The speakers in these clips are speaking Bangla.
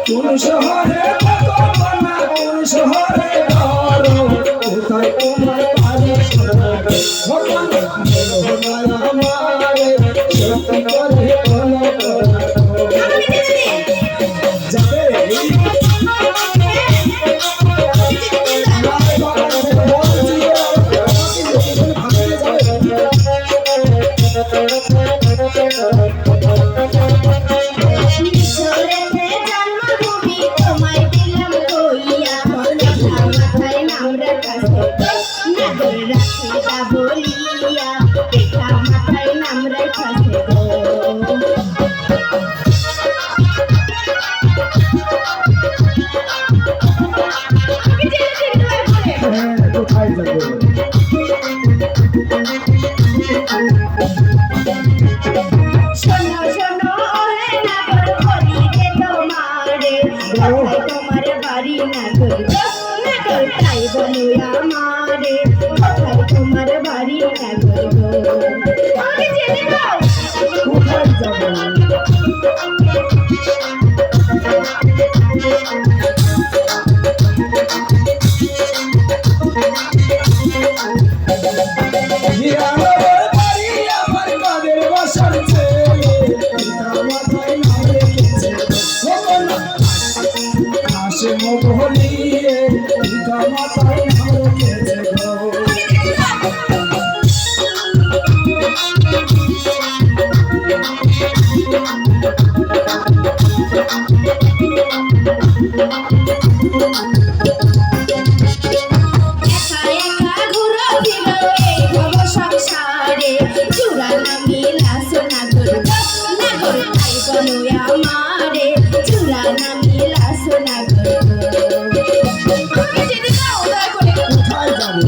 কোন শহরে ভগবানা, কোন শহরে ঘর, কোথায় তোমার বাড়ি ভগবান আমারে সত্যি করে কোনো যাবে বলিয়া পিঠা মাথায় নাম রাখাছে গো কোথায় যাবে শোনো শোনো ওরে নাগর বলি রে তোমারে কোথায় তোমার বাড়ি নাগর নাগর তাই বলো আমারে কোথায় তোমার বাড়ি নাগর গো আমি জেনে নাও কোথায় যাবে মোহলিয়ে মাথায় নাম রেখেছে গো একা একা ঘুরো ফিরো এই ভব সংসারে চূড়া নামি লাস নাগর নাগর তাই বলো আমারে চূড়া নামি লাস নাগর আমি জেনে নাও দয়া করে কোথায় যাবে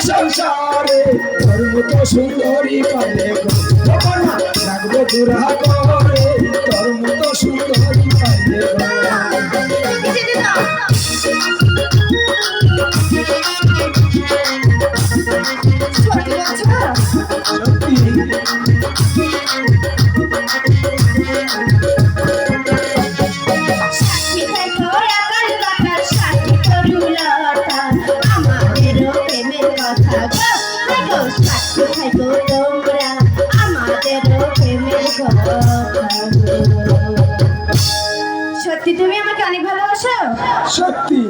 সংসারে ধর্ম তো সুন্দরী পালে রাখবো জোড়া করে ধর্ম তো সুন্দরী পালে আমি জেনে নাও সত্যি বলছো সাক্ষী থাকো আকাশ বাতাস সাক্ষী তরুলতা আমাদেরও প্রেমের কথা গো গো সাক্ষী থাকো তোমরা আমাদেরও প্রেমের কথা সত্যি তুমি আমাকে অনেক ভালোবাসো সত্যি।